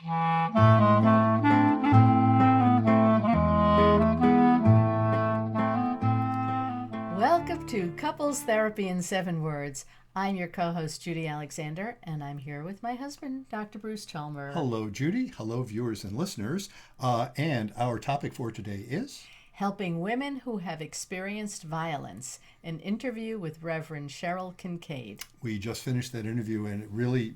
Welcome to Couples Therapy in 7 Words. I'm your co-host, Judy Alexander, and I'm here with my husband, Dr. Bruce Chalmer. Hello, Judy. Hello, viewers and listeners. And our topic for today is? Helping Women Who Have Experienced Violence, an interview with Reverend Cheryl Kincaid. We just finished that interview, and it really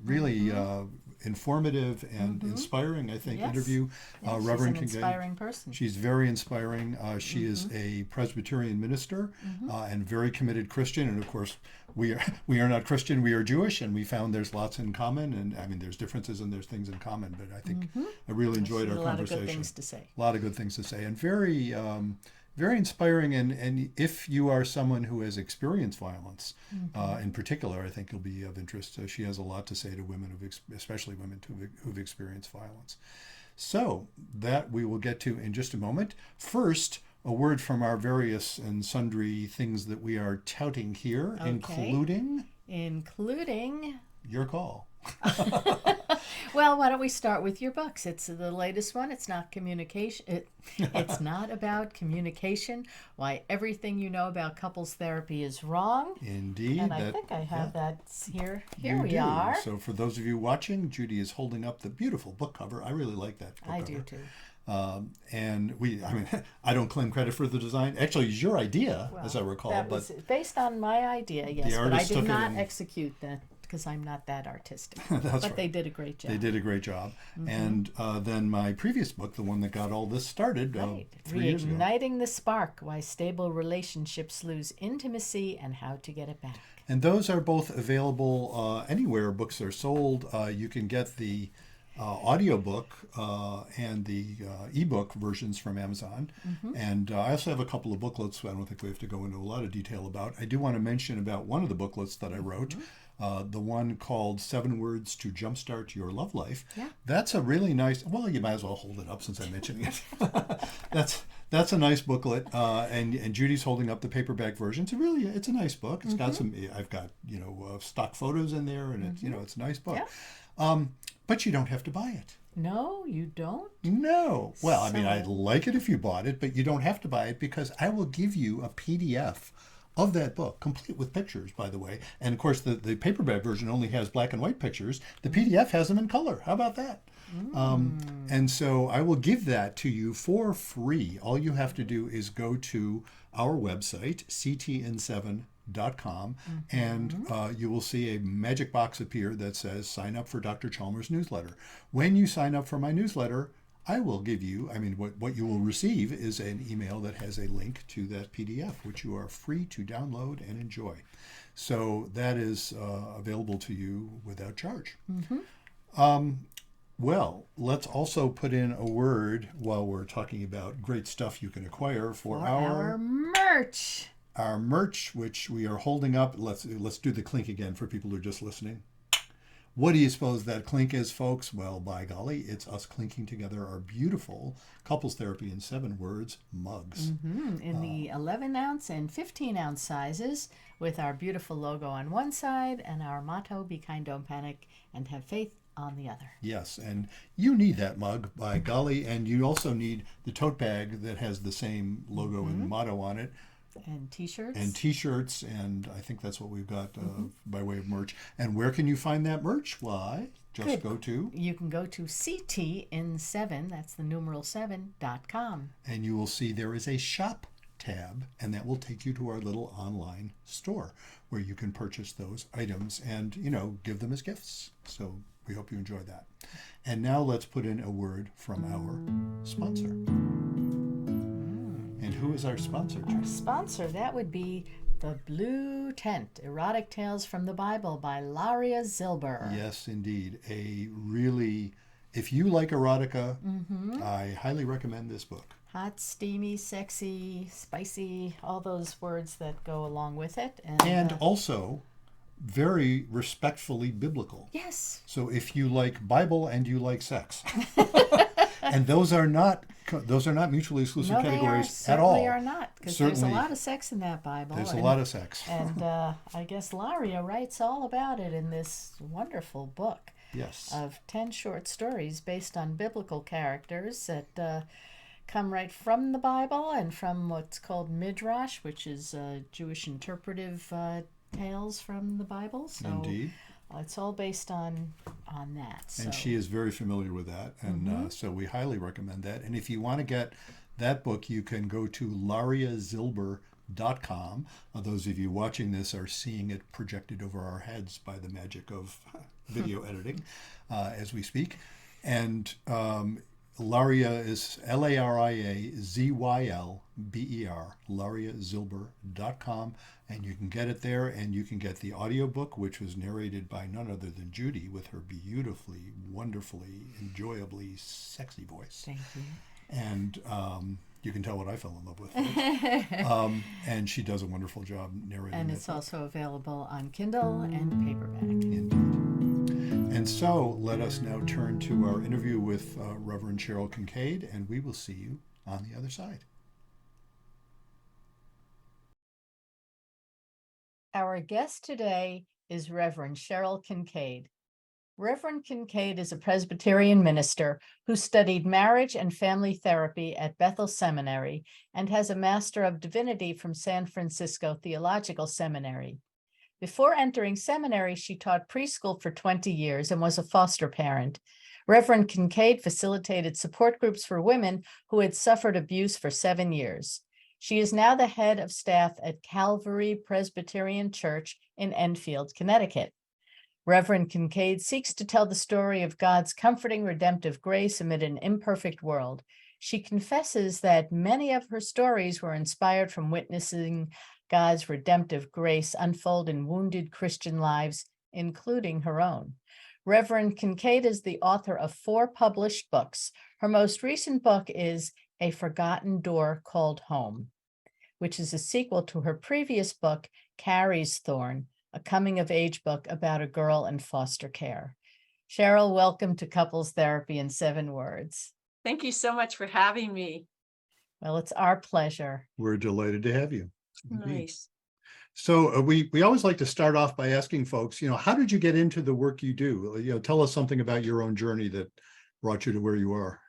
informative and inspiring, I think, interview. Reverend Kincaid. She's an inspiring person. She's very inspiring. She is a Presbyterian minister and very committed Christian. And of course, we are not Christian, we are Jewish, and we found there's lots in common. And I mean, there's differences and there's things in common, but I think I really enjoyed our conversation. A lot of good things to say. A lot of good things to say, and very inspiring. And if you are someone who has experienced violence, in particular, I think you'll be of interest. She has a lot to say to women, especially women who've experienced violence. So that we will get to in just a moment. First, a word from our various and sundry things that we are touting here, including your call. Well, why don't we start with your books? It's the latest one. It's not communication. It's not about communication. Why everything you know about couples therapy is wrong. Indeed. And I think I have that here. Here we are. So for those of you watching, Judy is holding up the beautiful book cover. I really like that book cover. I do too. I don't claim credit for the design. Actually, it's your idea, as I recall. That was based on my idea, yes. But I did not execute that because I'm not that artistic. But right. They did a great job. They did a great job. And then my previous book, the one that got all this started 3 years ago. Reigniting the Spark, Why Stable Relationships Lose Intimacy and How to Get It Back. And those are both available anywhere books are sold. You can get the audiobook and the ebook versions from Amazon. And I also have a couple of booklets I don't think we have to go into a lot of detail about. I do want to mention about one of the booklets that I wrote, the one called 7 Words to Jumpstart Your Love Life. Yeah. That's a really nice, well, you might as well hold it up since I'm mentioning it. That's a nice booklet, and Judy's holding up the paperback version. It's a nice book. It's got I've got stock photos in there, and it's a nice book. Yeah. But you don't have to buy it. No, you don't? No. Well, I mean, I'd like it if you bought it, but you don't have to buy it because I will give you a PDF of that book, complete with pictures, by the way. And of course, the paperback version only has black and white pictures. The PDF has them in color. How about that? And so I will give that to you for free. All you have to do is go to our website, ctn7.com, and you will see a magic box appear that says sign up for Dr. Chalmers' newsletter. When you sign up for my newsletter, I will give you, what you will receive is an email that has a link to that PDF, which you are free to download and enjoy. So that is available to you without charge. Well, let's also put in a word while we're talking about great stuff you can acquire for our merch. Our merch, which we are holding up. Let's do the clink again for people who are just listening. What do you suppose that clink is, folks? Well, by golly, it's us clinking together our beautiful Couples Therapy in 7 Words mugs. In the 11-ounce and 15-ounce sizes, with our beautiful logo on one side and our motto, Be Kind, Don't Panic, and Have Faith, on the other. Yes, and you need that mug, by golly, and you also need the tote bag that has the same logo and motto on it. And t-shirts. And I think that's what we've got by way of merch. And where can you find that merch? Why, just go to... You can go to ctn7, that's the numeral 7.com. And you will see there is a shop tab, and that will take you to our little online store where you can purchase those items and, give them as gifts. So we hope you enjoy that. And now let's put in a word from our sponsor. And who is our sponsor? Our sponsor, that would be The Blue Tent, Erotic Tales from the Bible by Laria Zilber. Yes, indeed. If you like erotica, I highly recommend this book. Hot, steamy, sexy, spicy, all those words that go along with it. And also very respectfully biblical. Yes. So if you like Bible and you like sex, and those are not mutually exclusive categories at all. They are not, because there's a lot of sex in that Bible. There's a lot of sex. And I guess Laria writes all about it in this wonderful book. Yes. of 10 short stories based on biblical characters that come right from the Bible and from what's called Midrash, which is Jewish interpretive tales from the Bible. So Indeed. it's all based on that. And So she is very familiar with that. And so we highly recommend that. And if you want to get that book, you can go to lariazilber.com. Those of you watching this are seeing it projected over our heads by the magic of video editing as we speak. And Laria is LARIAZYLBER, lariazilber.com, and you can get it there, and you can get the audiobook, which was narrated by none other than Judy with her beautifully, wonderfully, enjoyably sexy voice. thank you. And you can tell what I fell in love with. And she does a wonderful job narrating. And it's also available on Kindle and paperback. Indeed. And so let us now turn to our interview with Reverend Cheryl Kincaid, and we will see you on the other side. Our guest today is Reverend Cheryl Kincaid. Reverend Kincaid is a Presbyterian minister who studied marriage and family therapy at Bethel Seminary and has a Master of Divinity from San Francisco Theological Seminary. Before entering seminary, she taught preschool for 20 years and was a foster parent. Reverend Kincaid facilitated support groups for women who had suffered abuse for 7 years. She is now the head of staff at Calvary Presbyterian Church in Enfield, Connecticut. Reverend Kincaid seeks to tell the story of God's comforting redemptive grace amid an imperfect world. She confesses that many of her stories were inspired from witnessing God's redemptive grace unfold in wounded Christian lives, including her own. Reverend Kincaid is the author of 4 published books. Her most recent book is A Forgotten Door Called Home, which is a sequel to her previous book, Carrie's Thorn, a coming-of-age book about a girl in foster care. Cheryl, welcome to Couples Therapy in 7 Words. Thank you so much for having me. Well, it's our pleasure. We're delighted to have you. Indeed. Nice. So we always like to start off by asking folks, how did you get into the work you do? Tell us something about your own journey that brought you to where you are.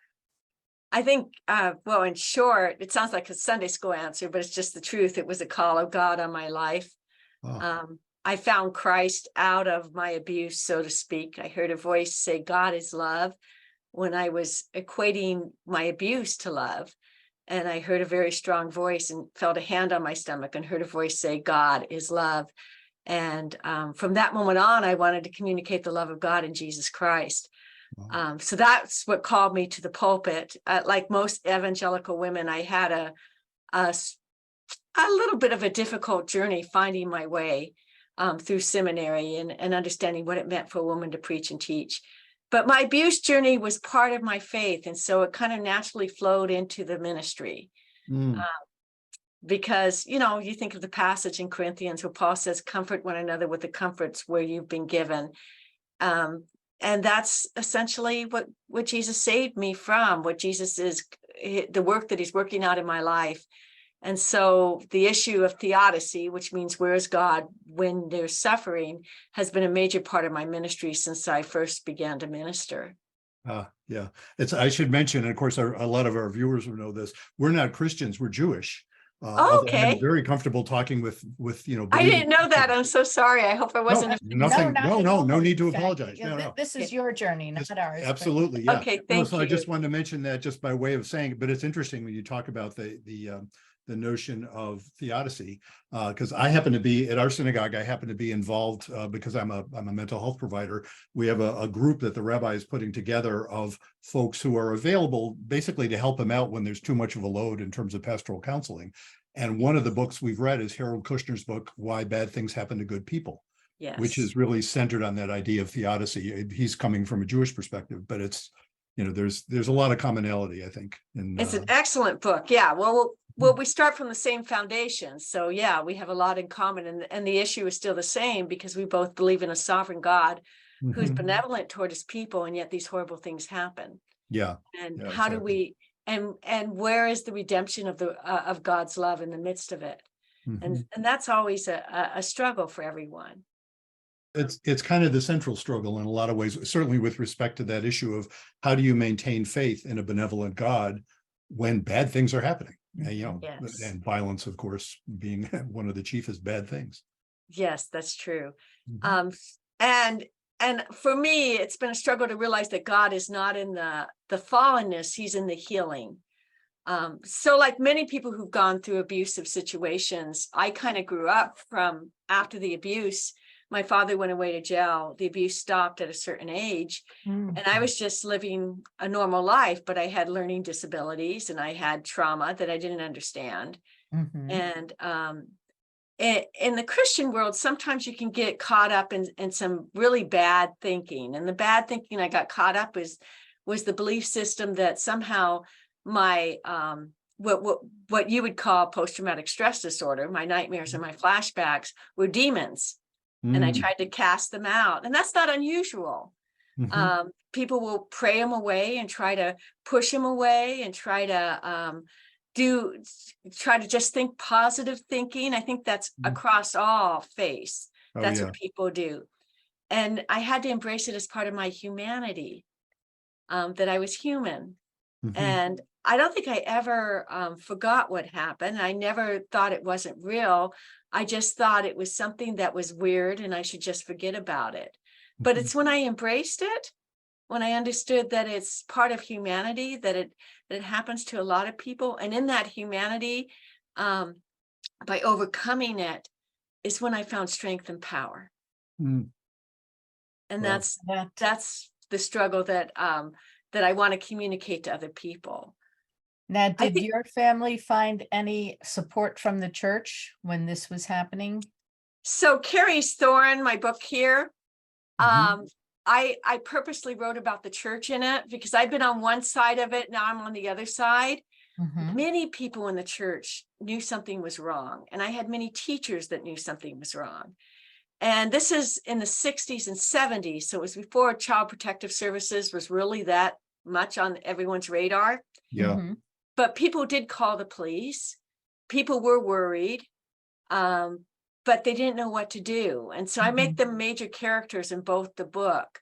I think, well, in short, it sounds like a Sunday school answer, but it's just the truth. It was a call of God on my life. Oh. I found Christ out of my abuse, so to speak. I heard a voice say, God is love, when I was equating my abuse to love. And I heard a very strong voice and felt a hand on my stomach and heard a voice say, God is love. And from that moment on, I wanted to communicate the love of God in Jesus Christ. Wow. So that's what called me to the pulpit. Like most evangelical women, I had a little bit of a difficult journey finding my way through seminary and understanding what it meant for a woman to preach and teach. But my abuse journey was part of my faith. And so it kind of naturally flowed into the ministry. Because, you think of the passage in Corinthians where Paul says, comfort one another with the comforts where you've been given. And that's essentially what Jesus saved me from, what Jesus is, the work that he's working out in my life. And so the issue of theodicy, which means where is God when there's suffering, has been a major part of my ministry since I first began to minister. Yeah. I should mention, and of course, a lot of our viewers will know this. We're not Christians, we're Jewish. Okay. I'm very comfortable talking with I didn't know that. I'm so sorry. I hope I wasn't. No need to apologize. No. This is your journey, not ours. Absolutely. Yeah. Okay. Thank you. I just wanted to mention that just by way of saying, but it's interesting when you talk about the notion of theodicy, because I happen to be at our synagogue. I happen to be involved because I'm a mental health provider. We have a group that the rabbi is putting together of folks who are available basically to help him out when there's too much of a load in terms of pastoral counseling. And one of the books we've read is Harold Kushner's book, Why Bad Things Happen to Good People, Yes. which is really centered on that idea of theodicy. He's coming from a Jewish perspective, but it's, there's a lot of commonality, I think. It's an excellent book. Yeah. Well, we start from the same foundation. So yeah, we have a lot in common, and the issue is still the same because we both believe in a sovereign God who's benevolent toward his people, and yet these horrible things happen. Yeah. And yeah, how exactly. do we, and where is the redemption of God's love in the midst of it? And that's always a struggle for everyone. it's kind of the central struggle in a lot of ways, certainly with respect to that issue of how do you maintain faith in a benevolent God when bad things are happening, Yes. and violence, of course, being one of the chiefest bad things. Yes, that's true. Mhm. And for me, it's been a struggle to realize that God is not in the fallenness, he's in the healing. So like many people who've gone through abusive situations, I kind of grew up from after the abuse. My father went away to jail. The abuse stopped at a certain age. And I was just living a normal life, but I had learning disabilities and I had trauma that I didn't understand. Mm-hmm. And in the Christian world, sometimes you can get caught up in some really bad thinking. And the bad thinking I got caught up was the belief system that somehow my what you would call post-traumatic stress disorder, my nightmares and my flashbacks were demons. And I Mm. tried to cast them out. And that's not unusual. Mhm. People will pray them away and try to push them away and try to just think positive thinking. I think that's Mhm. across all faiths. Oh That's yeah. what people do. And I had to embrace it as part of my humanity, that I was human. Mhm. And I don't think I ever forgot what happened. I never thought it wasn't real. I just thought it was something that was weird and I should just forget about it. But Mhm. it's when I embraced it, when I understood that it's part of humanity, that it happens to a lot of people. And in that humanity, um, by overcoming it, is when I found strength and power. Mm. And Well, that's the struggle that that I want to communicate to other people. Now, I did think your family find any support from the church when this was happening? so. Carrie's Thorn, my book here. mhm. I purposely wrote about the church in it because I've been on one side of it. Now I'm on the other side. Mm-hmm. Many people in the church knew something was wrong. And I had many teachers that knew something was wrong. And this is in the 60s and 70s. So it was before Child Protective Services was really that much on everyone's radar. Yeah. Mm-hmm. But people did call the police. People were worried. Um, but they didn't know what to do. And so I make them major characters in both the books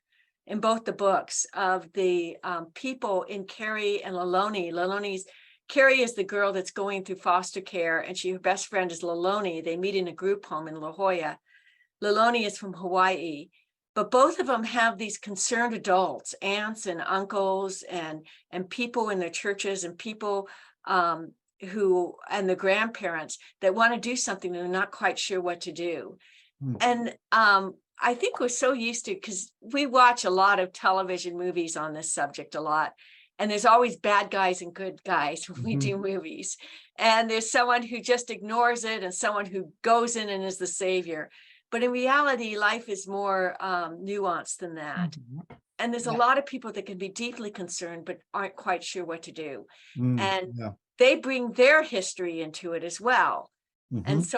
of the people in Carrie and Laloni. Carrie is the girl that's going through foster care, and her best friend is Laloni. They meet in a group home in La Jolla. Laloni is from Hawaii, but both of them have these concerned adults, aunts and uncles, and people in their churches, and people who and the grandparents that want to do something and they're not quite sure what to do. Mm. And I think we're so used to, because we watch a lot of television movies on this subject a lot. And there's always bad guys and good guys when we Mhm. do movies. And there's someone who just ignores it and someone who goes in and is the savior. But in reality, life is more nuanced than that. Mm-hmm. And there's a Yeah. lot of people that can be deeply concerned, but aren't quite sure what to do. Mm. And Yeah. they bring their history into it as well. And Mhm. so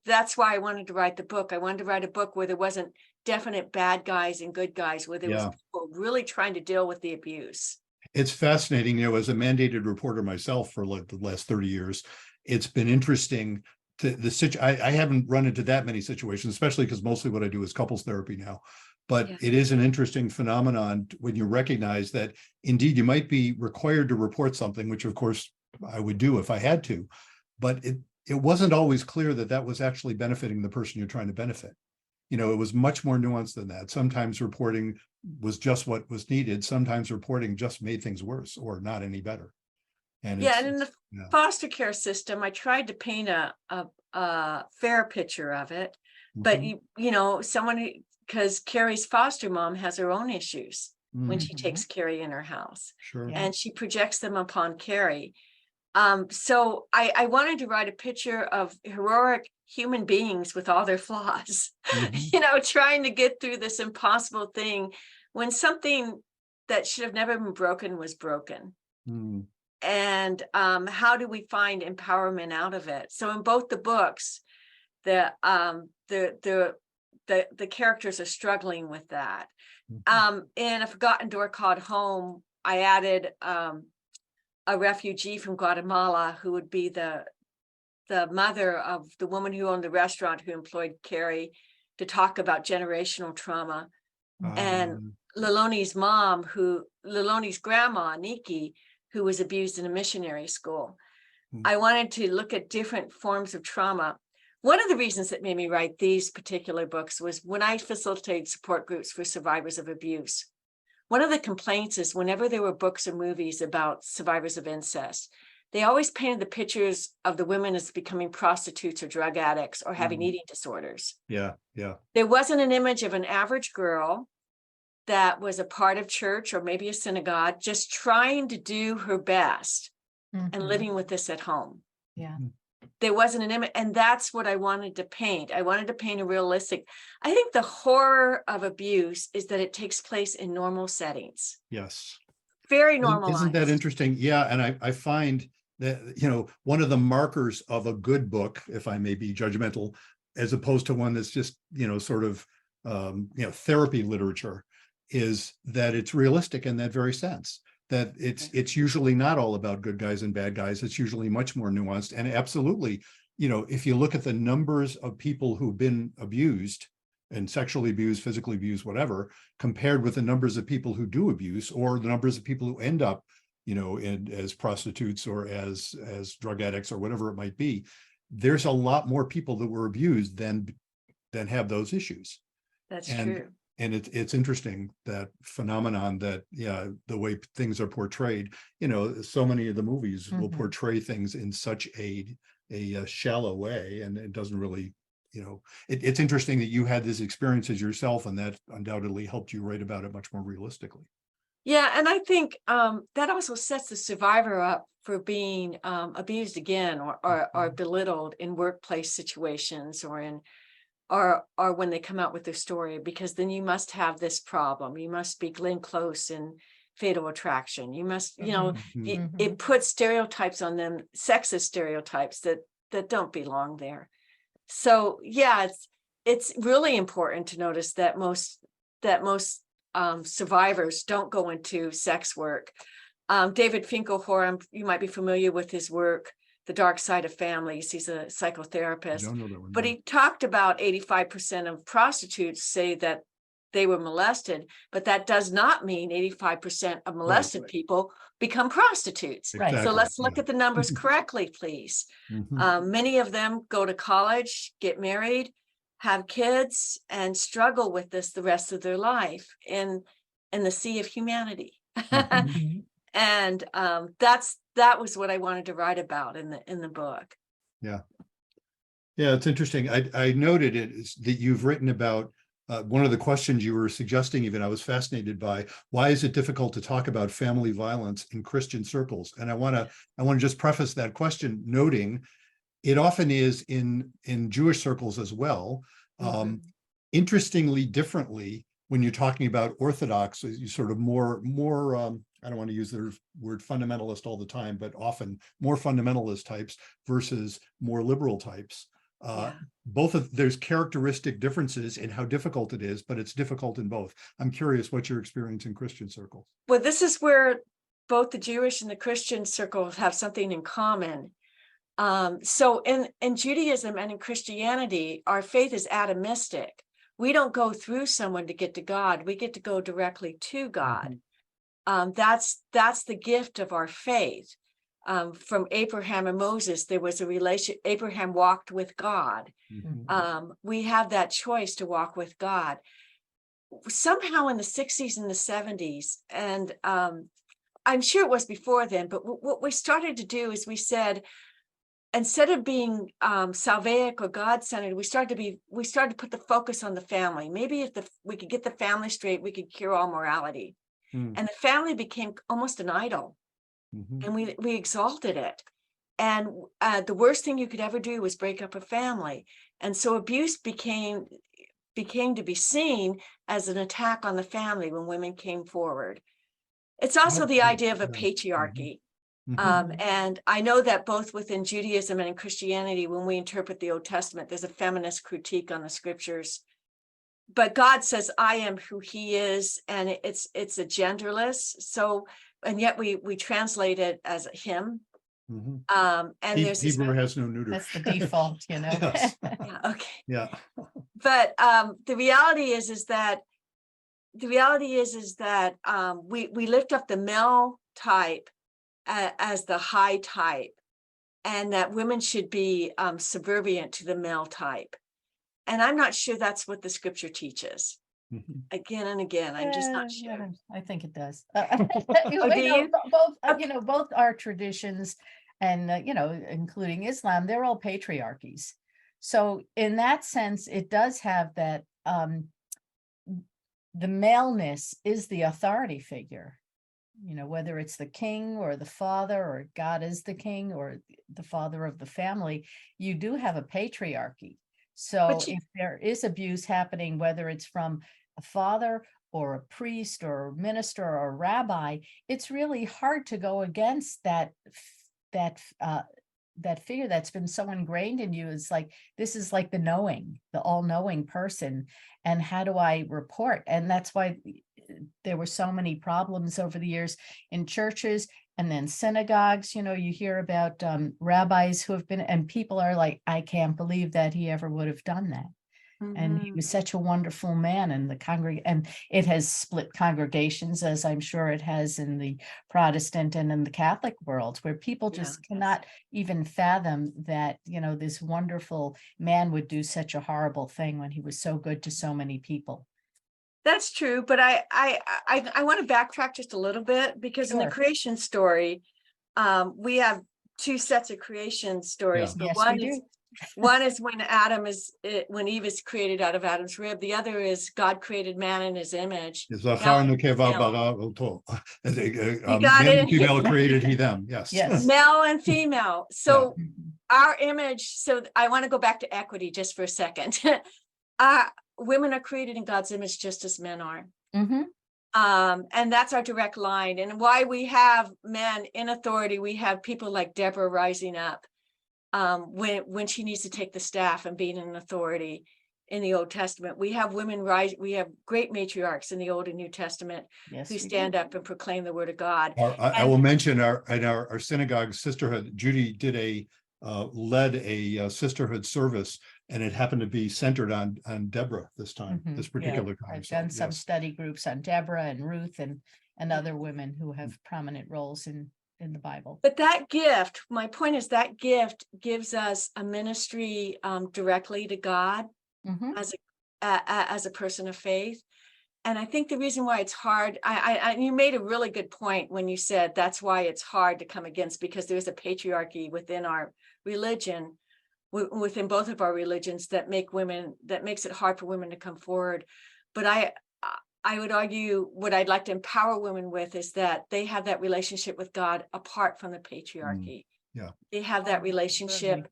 that's why I wanted to write the book. I wanted to write a book where there wasn't definite bad guys and good guys, where there was Yeah. people really trying to deal with the abuse. It's fascinating, as a mandated reporter myself for like the last 30 years, it's been interesting to I haven't run into that many situations, especially because mostly what I do is couples therapy now. But Yeah. it is an interesting phenomenon when you recognize that indeed you might be required to report something, which of course I would do if I had to, but it wasn't always clear that that was actually benefiting the person you're trying to benefit. It was much more nuanced than that. Sometimes reporting was just what was needed. Sometimes reporting just made things worse or not any better. And Yeah. And in the yeah. foster care system, I tried to paint a fair picture of it. But Mhm. someone who, because Carrie's foster mom has her own issues when she Mhm. takes Carrie in her house, Sure. Yeah. and she projects them upon Carrie. So I wanted to write a picture of heroic human beings with all their flaws, Mhm. trying to get through this impossible thing when something that should have never been broken was broken. Mm. And how do we find empowerment out of it? So in both the books, the characters are struggling with that. Mhm. In A Forgotten Door Called Home, I added a refugee from Guatemala who would be the mother of the woman who owned the restaurant who employed Carrie. to talk about generational trauma. And Um, Liloni's grandma, Nikki, who was abused in a missionary school. I wanted to look at different forms of trauma. One of the reasons that made me write these particular books was when I facilitated support groups for survivors of abuse. One of the complaints is whenever there were books or movies about survivors of incest, they always painted the pictures of the women as becoming prostitutes or drug addicts or having eating disorders. yeah. There wasn't an image of an average girl that was a part of church or maybe a synagogue, just trying to do her best and living with this at home. Yeah. There wasn't an image, and that's what I wanted to paint. I wanted to paint a realistic. I think the horror of abuse is that it takes place in normal settings. Yes. Very Isn't that normalized. interesting? Yeah. And I find that, one of the markers of a good book, if I may be judgmental, as opposed to one that's just, sort of, therapy literature, is that it's realistic in that very sense. That it's usually not all about good guys and bad guys. It's usually much more nuanced. And absolutely, if you look at the numbers of people who've been abused and sexually abused, physically abused, whatever, compared with the numbers of people who do abuse, or the numbers of people who end up, as prostitutes or as drug addicts or whatever it might be, there's a lot more people that were abused than have those issues. That's true. And it's interesting, that phenomenon that, the way things are portrayed, so many of the movies will portray things in such a shallow way, and it doesn't really, it's interesting that you had these experiences yourself, and that undoubtedly helped you write about it much more realistically. Yeah, and I think that also sets the survivor up for being abused again or belittled in workplace situations or when they come out with their story, because then you must have this problem. You must be Glenn Close in Fatal Attraction. You must, it puts stereotypes on them, sexist stereotypes that don't belong there. So yeah, it's really important to notice that most survivors don't go into sex work. David Finkelhor, you might be familiar with his work, The Dark Side of Families. He's a psychotherapist. I don't know that one, but he talked about 85% of prostitutes say that they were molested, but that does not mean 85% of molested people become prostitutes. Right. So let's look at the numbers correctly, please. Many of them go to college, get married, have kids, and struggle with this the rest of their life in the sea of humanity. And that was what I wanted to write about in the book. Yeah, it's interesting. I noted that you've written about one of the questions you were suggesting. Even I was fascinated by, why is it difficult to talk about family violence in Christian circles? And I want to just preface that question noting it often is in Jewish circles as well. Interestingly, differently when you're talking about Orthodox, you sort of more I don't want to use the word fundamentalist all the time, but often more fundamentalist types versus more liberal types. There's characteristic differences in how difficult it is, but it's difficult in both. I'm curious what your experience in Christian circles. Well, this is where both the Jewish and the Christian circles have something in common. So in Judaism and in Christianity, our faith is atomistic. We don't go through someone to get to God. We get to go directly to God. That's the gift of our faith. From Abraham and Moses, there was a relation. Abraham walked with God. We have that choice to walk with God. Somehow in the 60s and the 70s, and I'm sure it was before then, but what we started to do is we said, instead of being salvific or God-centered, we started to put the focus on the family. Maybe if we could get the family straight, we could cure all morality. And the family became almost an idol, and we exalted it. And the worst thing you could ever do was break up a family. And so abuse became to be seen as an attack on the family when women came forward. It's also the idea of a patriarchy. And I know that both within Judaism and in Christianity, when we interpret the Old Testament, there's a feminist critique on the scriptures. But God says, I am who he is, and it's a genderless. So, and yet we translate it as him. Mhm. And there's this, Hebrew has no neuter. That's the default, you know. Yes. yeah, okay. Yeah. But the reality is that we lift up the male type as the high type, and that women should be subservient to the male type. And I'm not sure that's what the scripture teaches. Mhm. Again and again, I'm just not sure. I think it does. Oh, do you? Both, Okay. both our traditions and, including Islam, they're all patriarchies. So in that sense, it does have that, the maleness is the authority figure, whether it's the king or the father, or God is the king or the father of the family, you do have a patriarchy. So But if there is abuse happening, whether it's from a father or a priest or a minister or a rabbi, it's really hard to go against that that figure that's been so ingrained in you. Is like, this is like the all-knowing person, and how do I report? And that's why there were so many problems over the years in churches and then synagogues. You hear about rabbis who have been, and people are like, I can't believe that he ever would have done that. And he was such a wonderful man, and and it has split congregations, as I'm sure it has in the Protestant and in the Catholic world, where people just cannot even fathom that, this wonderful man would do such a horrible thing when he was so good to so many people. that's true. But I want to backtrack just a little bit, because in the Sure. creation story, we have two sets of creation stories. Yeah. But Yes, we do. one is when Eve is created out of Adam's rib. The other is God created man in his image. You Male got and and female it. created he them. Yes. Yes. Male and female. So Mhm. our image. So I want to go back to equity just for a second. Women are created in God's image just as men are. Mhm. And that's our direct line. And why we have men in authority, we have people like Deborah rising up when she needs to take the staff and being an authority in the Old Testament. We have women rise. We have great matriarchs in the Old and New Testament Yes, who we stand do. up and proclaim the word of God. I will mention our synagogue sisterhood. Judy did led a sisterhood service, and it happened to be centered on Deborah this time, Mhm. this Yeah, particular time. I've So, done some yes. study groups on Deborah and Ruth and other women who have prominent roles in the Bible. But that gift, my point is, that gift gives us a ministry directly to God Mhm. as a person of faith. And I think the reason why it's hard, you made a really good point when you said that's why it's hard to come against, because there's a patriarchy within our religion, within both of our religions, that makes it hard for women to come forward. But I would argue, what I'd like to empower women with is that they have that relationship with God apart from the patriarchy. Yeah. They have that relationship.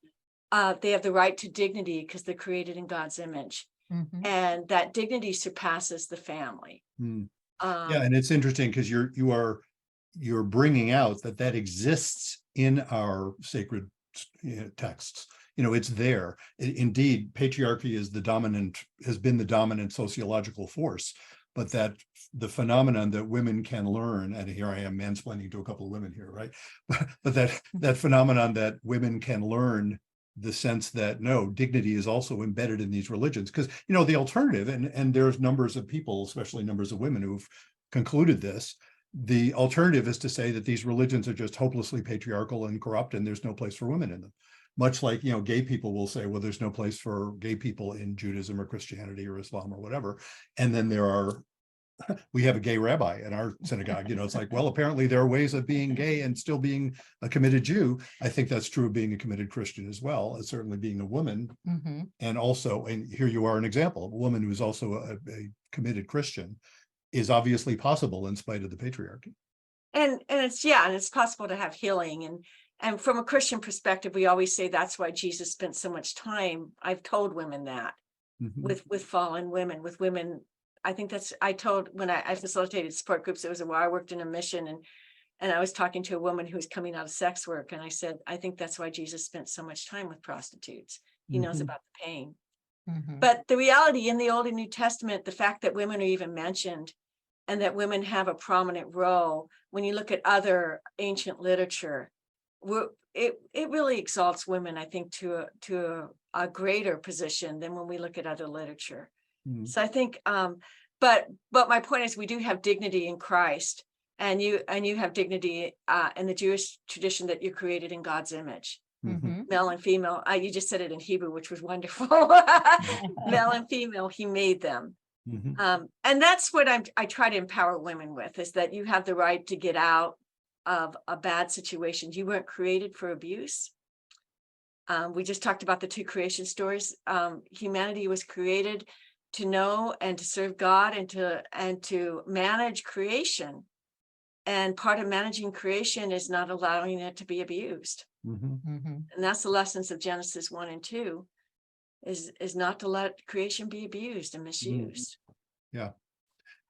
They have the right to dignity because they're created in God's image. Mhm. And that dignity surpasses the family. Yeah, and it's interesting because you're bringing out that exists in our sacred texts. It's there. Indeed, patriarchy has been the dominant sociological force, but that the phenomenon that women can learn, and here I am mansplaining to a couple of women here, right? But that phenomenon that women can learn the sense that no, dignity is also embedded in these religions, because the alternative, and there's numbers of people, especially numbers of women, who've concluded this. The alternative is to say that these religions are just hopelessly patriarchal and corrupt, and there's no place for women in them. Much like gay people will say, well, there's no place for gay people in Judaism or Christianity or Islam or whatever. And then we have a gay rabbi in our synagogue. It's like, well, apparently there are ways of being gay and still being a committed Jew. I think that's true of being a committed Christian as well, as certainly being a woman. Mhm. And also, and here you are an example of a woman who's also a committed Christian, is obviously possible in spite of the patriarchy. And it's possible to have healing. And from a Christian perspective, we always say that's why Jesus spent so much time. I've told women that with fallen women, with women. I think I told when I facilitated support groups, it was where I worked in a mission, and I was talking to a woman who was coming out of sex work. And I said, I think that's why Jesus spent so much time with prostitutes. He knows about the pain. Mhm. But the reality in the Old and New Testament, the fact that women are even mentioned and that women have a prominent role, when you look at other ancient literature, it really exalts women, I think, to a greater position than when we look at other literature. Mm. So I think, but my point is, we do have dignity in Christ, and you have dignity in the Jewish tradition that you're created in God's image, male and female. You just said it in Hebrew, which was wonderful. Male and female, He made them. And that's what I try to empower women with, is that you have the right to get out of a bad situation. You weren't created for abuse. We just talked about the two creation stories. Humanity was created to know and to serve God, and to manage creation. And part of managing creation is not allowing it to be abused. And that's the lessons of Genesis 1 and 2, is not to let creation be abused and misused. Yeah.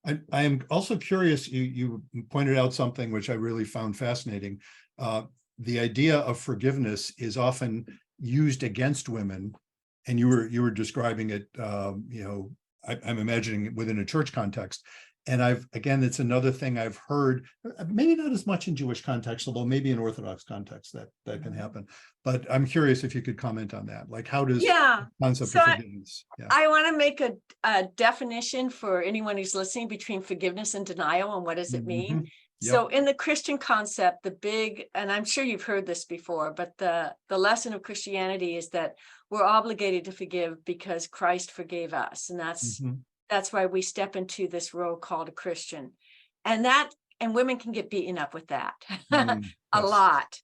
I am also curious, you pointed out something which I really found fascinating. The idea of forgiveness is often used against women, and you were describing it, I'm imagining it within a church context. And it's another thing I've heard, maybe not as much in Jewish context, although maybe in Orthodox context that can happen. But I'm curious if you could comment on that. Like, how does the concept of forgiveness? I want to make a definition for anyone who's listening between forgiveness and denial, and what does it mean? So in the Christian concept, and I'm sure you've heard this before, but the lesson of Christianity is that we're obligated to forgive because Christ forgave us. And that's why we step into this role called a Christian. And women can get beaten up with that a lot.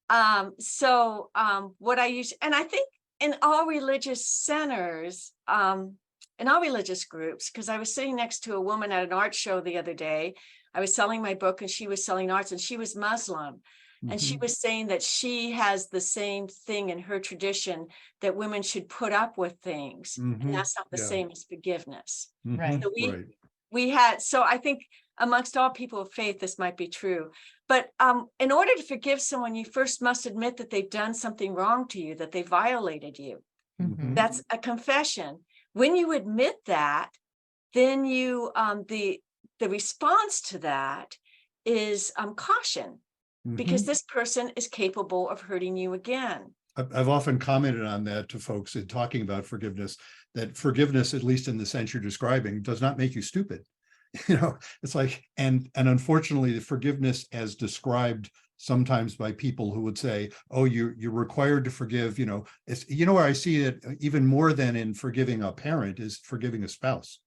What I use, and I think in all religious centers, in all religious groups, because I was sitting next to a woman at an art show the other day. I was selling my book and she was selling arts, and she was Muslim. And she was saying that she has the same thing in her tradition, that women should put up with things. And that's not the same as forgiveness. Right. So so I think amongst all people of faith, this might be true. But in order to forgive someone, you first must admit that they've done something wrong to you, that they violated you. That's a confession. When you admit that, then you the response to that is caution, because this person is capable of hurting you again. I've often commented on that to folks in talking about forgiveness, that forgiveness, at least in the sense you're describing, does not make you stupid. It's like, and unfortunately, the forgiveness as described sometimes by people who would say, oh, you're required to forgive, it's, where I see it even more than in forgiving a parent is forgiving a spouse.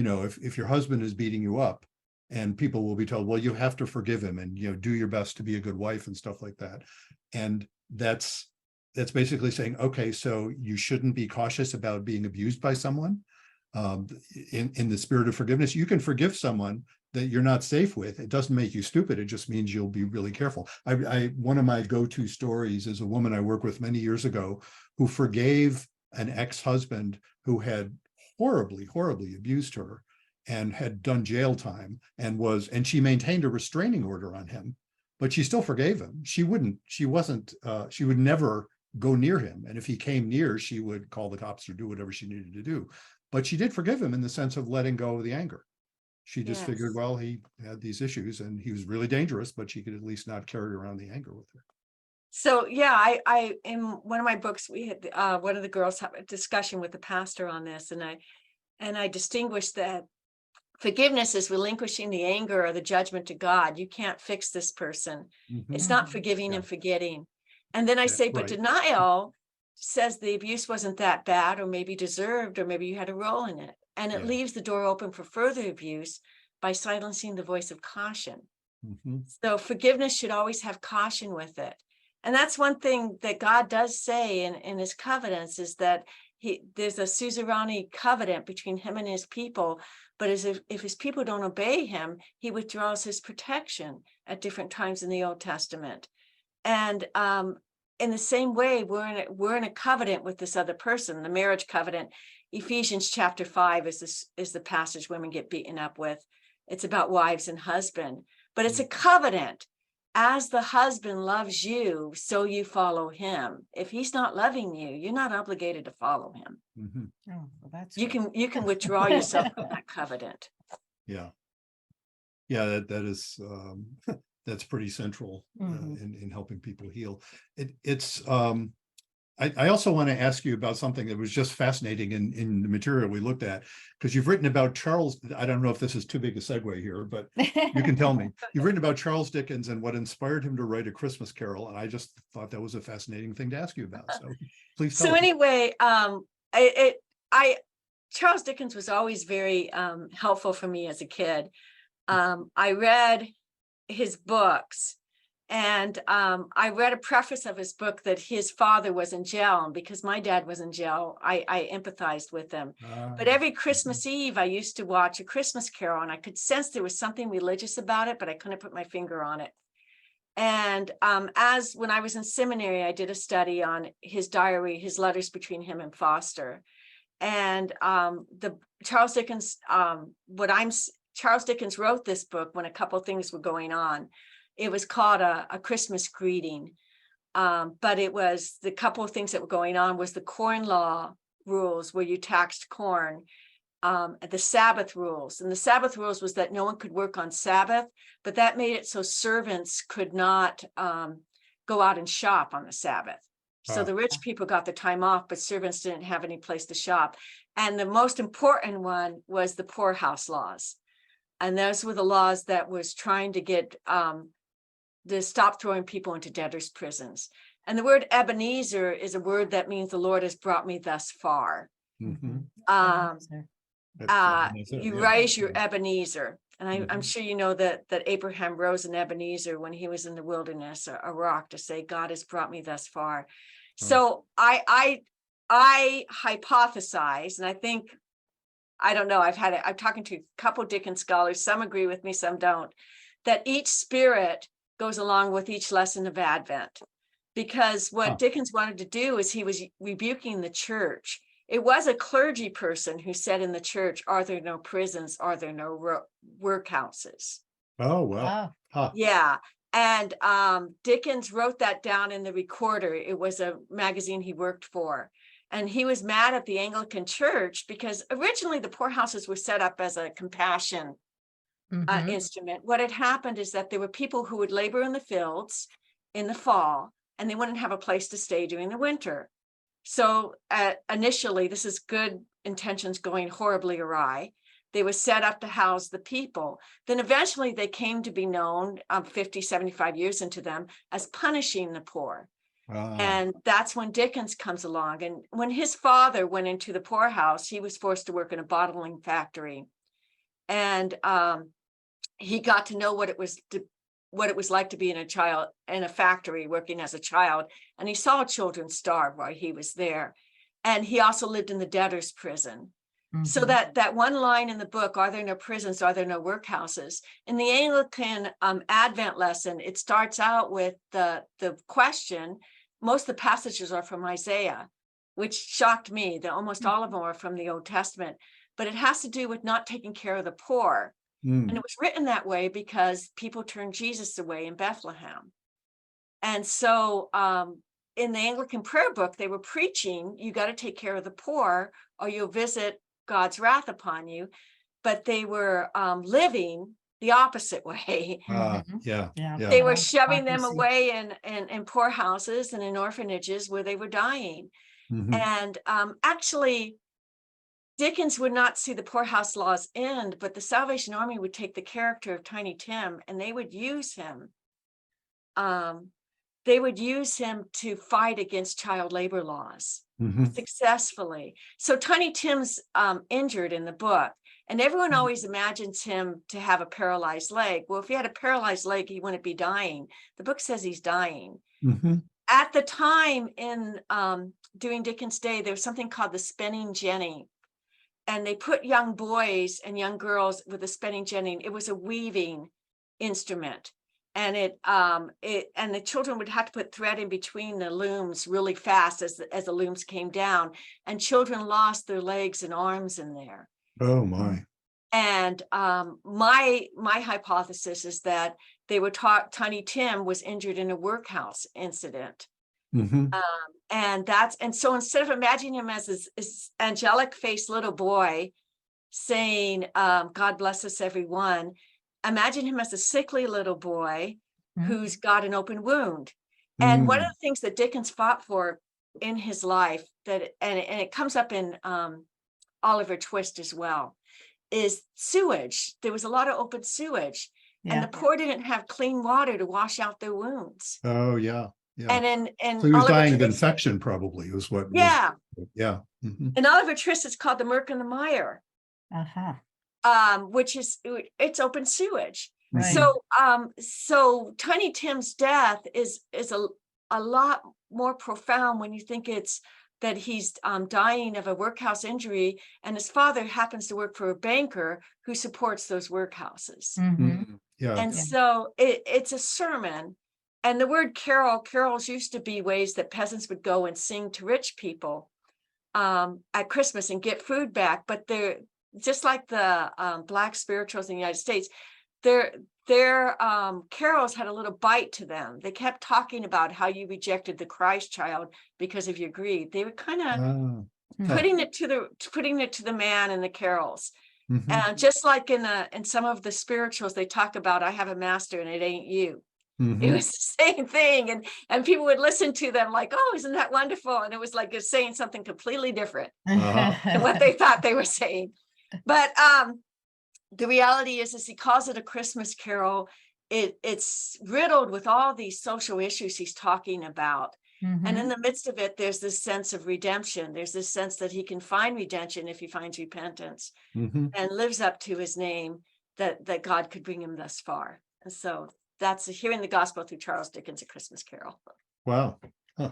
If your husband is beating you up, and people will be told, well, you have to forgive him, and do your best to be a good wife and stuff like that. And that's basically saying, okay, so you shouldn't be cautious about being abused by someone. In the spirit of forgiveness, you can forgive someone that you're not safe with. It doesn't make you stupid. It just means you'll be really careful. One of my go-to stories is a woman I worked with many years ago who forgave an ex-husband who had horribly abused her and had done jail time, and she maintained a restraining order on him, but she still forgave him. She would never go near him. And if he came near, she would call the cops or do whatever she needed to do. But she did forgive him in the sense of letting go of the anger. She just figured, well, he had these issues and he was really dangerous, but she could at least not carry around the anger with her. So I in one of my books, we had one of the girls have a discussion with the pastor on this, and I distinguished that forgiveness is relinquishing the anger or the judgment to God. You can't fix this person. It's not forgiving and forgetting. And then I say, but denial says the abuse wasn't that bad, or maybe deserved, or maybe you had a role in it. And it leaves the door open for further abuse by silencing the voice of caution. So forgiveness should always have caution with it. And that's one thing that God does say in his covenants, is that there's a suzerainty covenant between him and his people. But if his people don't obey him, he withdraws his protection at different times in the Old Testament. And in the same way, we're in a covenant with this other person, the marriage covenant. Ephesians chapter 5 is the passage women get beaten up with. It's about wives and husband, but it's a covenant. As the husband loves you, so you follow him. If he's not loving you, you're not obligated to follow him. Oh, well, that's you can withdraw yourself from that covenant. That is that's pretty central Mhm. in helping people heal. I also want to ask you about something that was just fascinating in the material we looked at, because you've written about Charles. I don't know if this is too big a segue here, but you can tell me. You've written about Charles Dickens and what inspired him to write A Christmas Carol, and I just thought that was a fascinating thing to ask you about. So please tell So us. anyway, I Charles Dickens was always very helpful for me as a kid. I read his books, and I read a preface of his book that his father was in jail, and because my dad was in jail, I empathized with him. But every Christmas Eve, I used to watch A Christmas Carol, and I could sense there was something religious about it, but I couldn't put my finger on it. And as when I was in seminary, I did a study on his diary, his letters between him and Foster. And the Charles Dickens, Charles Dickens wrote this book when a couple things were going on. It was called a Christmas Greeting, but it was the couple of things that were going on was the corn law rules where you taxed corn, the Sabbath rules. And the Sabbath rules was that no one could work on Sabbath, but that made it so servants could not go out and shop on the Sabbath. So the rich people got the time off, but servants didn't have any place to shop. And the most important one was the poorhouse laws. And those were the laws that was trying to get to stop throwing people into debtors' prisons. And the word Ebenezer is a word that means the Lord has brought me thus far. Mhm. You raise your Ebenezer. And I'm sure you know that Abraham rose an Ebenezer when he was in the wilderness, a rock, to say, God has brought me thus far. So I hypothesize, and I think, I don't know, I'm talking to a couple Dickens scholars, some agree with me, some don't, that each spirit goes along with each lesson of Advent. Because what Dickens wanted to do is he was rebuking the church. It was a clergy person who said in the church, are there no prisons? Are there no workhouses? Oh, wow. Yeah. And Dickens wrote that down in the Recorder. It was a magazine he worked for. And he was mad at the Anglican Church because originally the poorhouses were set up as a compassion instrument. What had happened is that there were people who would labor in the fields in the fall, and they wouldn't have a place to stay during the winter. So initially, this is good intentions going horribly awry. They were set up to house the people. Then eventually they came to be known 50, 75 years into them as punishing the poor. And that's when Dickens comes along. And when his father went into the poorhouse, he was forced to work in a bottling factory. And he got to know what it was like to be in a factory working as a child. And he saw children starve while he was there. And he also lived in the debtor's prison. So that one line in the book, are there no prisons, are there no workhouses? In the Anglican Advent lesson, it starts out with the question. Most of the passages are from Isaiah, which shocked me that almost all of them are from the Old Testament, but it has to do with not taking care of the poor. And it was written that way because people turned Jesus away in Bethlehem. And so in the Anglican prayer book, they were preaching, you got to take care of the poor or you'll visit God's wrath upon you. But they were living the opposite way. They were shoving them away in poorhouses and in orphanages where they were dying. And actually, Dickens would not see the poorhouse laws end, but the Salvation Army would take the character of Tiny Tim and they would use him. They would use him to fight against child labor laws successfully. So Tiny Tim's injured in the book, and everyone always imagines him to have a paralyzed leg. Well, if he had a paralyzed leg, he wouldn't be dying. The book says he's dying. At the time in during Dickens' day, there was something called the spinning jenny. And they put young boys and young girls with a spinning jenny. It was a weaving instrument. And and the children would have to put thread in between the looms really fast as the looms came down, and children lost their legs and arms in there. Oh my! And my hypothesis is that they were taught Tiny Tim was injured in a workhouse incident, and so instead of imagining him as this angelic faced little boy saying, "God bless us, everyone." Imagine him as a sickly little boy who's got an open wound. And one of the things that Dickens fought for in his life, that and it comes up in Oliver Twist as well, is sewage. There was a lot of open sewage, and the poor didn't have clean water to wash out their wounds. Oh, yeah. Yeah. And So he was Oliver dying of Twist, infection, probably, was what. yeah. Yeah. Mm-hmm. And Oliver Twist is called The Merc and the Mire, which is, it's open sewage. Right. So Tiny Tim's death is a lot more profound when you think it's that he's dying of a workhouse injury, and his father happens to work for a banker who supports those workhouses. Yeah. And so it's a sermon. And the word carols used to be ways that peasants would go and sing to rich people at Christmas and get food back. But they're just like the Black spirituals in the United States. Their carols had a little bite to them. They kept talking about how you rejected the Christ child because of your greed. They were kind of putting it to the man in the carols. And just like in some of the spirituals, they talk about, I have a master and it ain't you. It was the same thing, and people would listen to them like, oh, isn't that wonderful? And it was like it's saying something completely different than what they thought they were saying. But the reality is he calls it a Christmas carol. It's riddled with all these social issues he's talking about. And in the midst of it, there's this sense of redemption. There's this sense that he can find redemption if he finds repentance and lives up to his name, that God could bring him thus far. And so that's hearing the gospel through Charles Dickens, A Christmas Carol. Wow. Huh.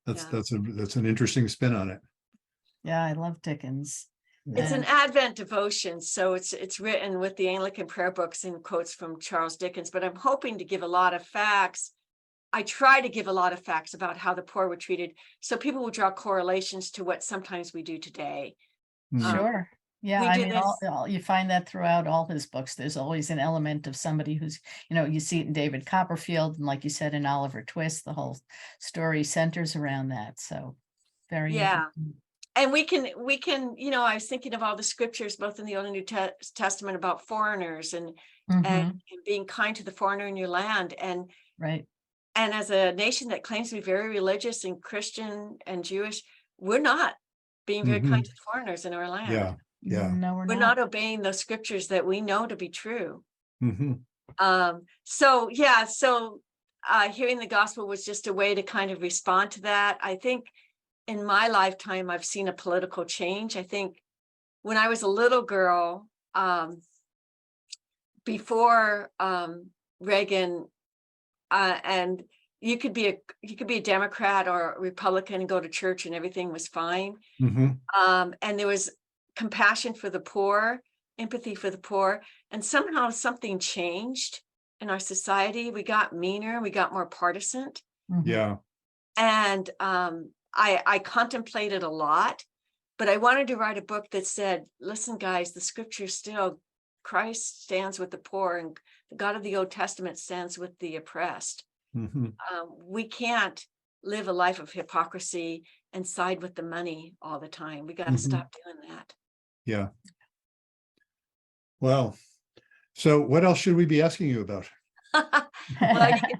That's an interesting spin on it. Yeah, I love Dickens. It's an Advent devotion, so it's written with the Anglican prayer books and quotes from Charles Dickens, but I'm hoping to give a lot of facts. I try to give a lot of facts about how the poor were treated, so people will draw correlations to what sometimes we do today. Sure. Yeah, I mean, you find that throughout all his books. There's always an element of somebody who's, you see it in David Copperfield, and like you said, in Oliver Twist, the whole story centers around that. So very interesting. And we can, I was thinking of all the scriptures, both in the Old and New Testament, about foreigners and being kind to the foreigner in your land. And right. And as a nation that claims to be very religious and Christian and Jewish, we're not being very kind to the foreigners in our land. Yeah. Yeah. No, we're not obeying those scriptures that we know to be true. So hearing the gospel was just a way to kind of respond to that. I think in my lifetime, I've seen a political change. I think when I was a little girl, before Reagan, and you could be a Democrat or a Republican and go to church and everything was fine. And there was compassion for the poor, empathy for the poor, and somehow something changed in our society. We got meaner, we got more partisan. Yeah. And I contemplated a lot, but I wanted to write a book that said, listen, guys, the scripture still, Christ stands with the poor, and the God of the Old Testament stands with the oppressed. We can't live a life of hypocrisy and side with the money all the time. We got to stop doing that. Yeah. Well, so what else should we be asking you about? Well, you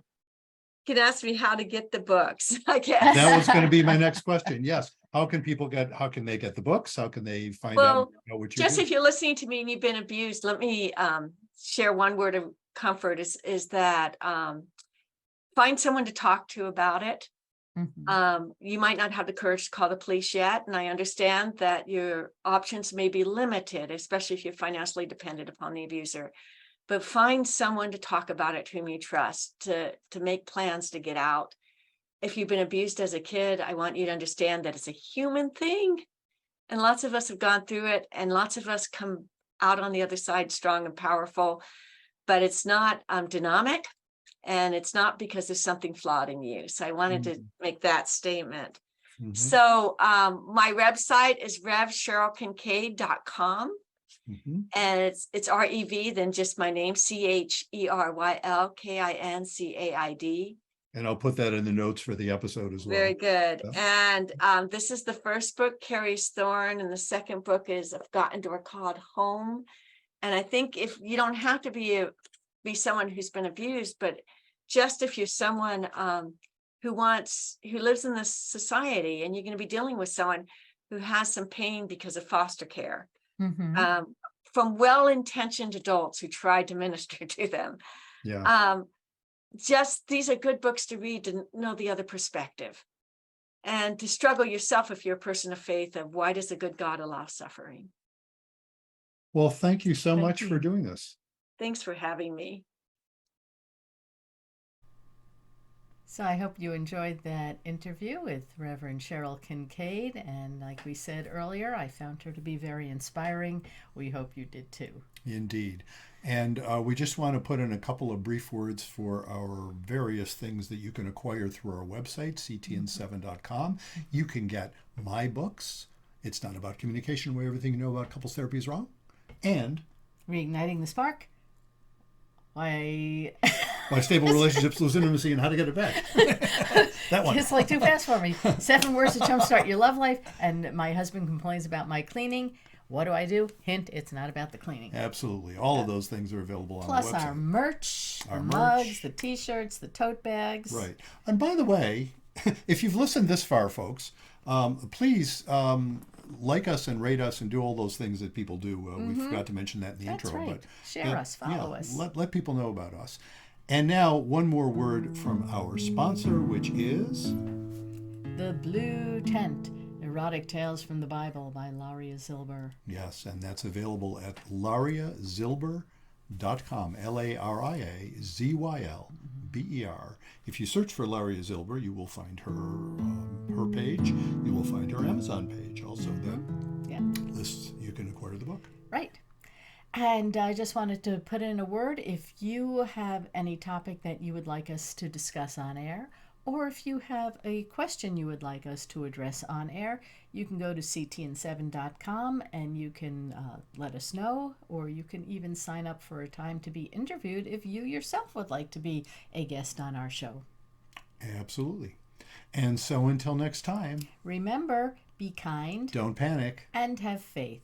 can ask me how to get the books, I guess. That was going to be my next question. Yes. How can they get the books? How can they find out what you're doing? If you're listening to me and you've been abused, let me share one word of comfort is that find someone to talk to about it. You might not have the courage to call the police yet, and I understand that your options may be limited, especially if you're financially dependent upon the abuser. But find someone to talk about it whom you trust, to make plans to get out. If you've been abused as a kid, I want you to understand that it's a human thing, and lots of us have gone through it, and lots of us come out on the other side strong and powerful. But it's not dynamic. And it's not because there's something flawed in you. So I wanted to make that statement. So my website is revcherylkincaid.com. And it's REV, then just my name, CHERYLKINCAID. And I'll put that in the notes for the episode as well. Very good. And this is the first book, Carrie's Thorn. And the second book is I've Gotten to Her Called Home. And I think if you don't have to be someone who's been abused, but just if you're someone who lives in this society, and you're going to be dealing with someone who has some pain because of foster care, Mm-hmm. from well-intentioned adults who tried to minister to them. Yeah. Just these are good books to read to know the other perspective, and to struggle yourself if you're a person of faith of why does a good God allow suffering. Well, thank you so Thank much for you. doing this. Thanks for having me. So I hope you enjoyed that interview with Reverend Cheryl Kincaid. And like we said earlier, I found her to be very inspiring. We hope you did too. Indeed. And we just want to put in a couple of brief words for our various things that you can acquire through our website, ctn7.com. You can get my books, It's Not About Communication, Where Everything You Know About Couples Therapy Is Wrong, and Reigniting the Spark. Why Stable Relationships Lose Intimacy and How to Get It Back. That one. It's like too fast for me. 7 words to jumpstart your love life. And my husband complains about my cleaning. What do? Hint, it's not about the cleaning. Absolutely. All of those things are available on Plus the website. our merch, Our the merch. mugs, the t-shirts, the tote bags. Right. And by the way, if you've listened this far, folks, please like us and rate us and do all those things that people do. We forgot to mention that in the That's intro. right. But Share us, follow us. Let people know about us. And now, one more word from our sponsor, which is The Blue Tent, Erotic Tales from the Bible by Laria Zilber. Yes, and that's available at lariazilber.com, LARIAZYLBER. If you search for Laria Zilber, you will find her page. You will find her Amazon page also that lists you can acquire the book. Right. And I just wanted to put in a word. If you have any topic that you would like us to discuss on air, or if you have a question you would like us to address on air, you can go to ctn7.com and you can let us know, or you can even sign up for a time to be interviewed if you yourself would like to be a guest on our show. Absolutely. And so until next time, remember, be kind, don't panic, and have faith.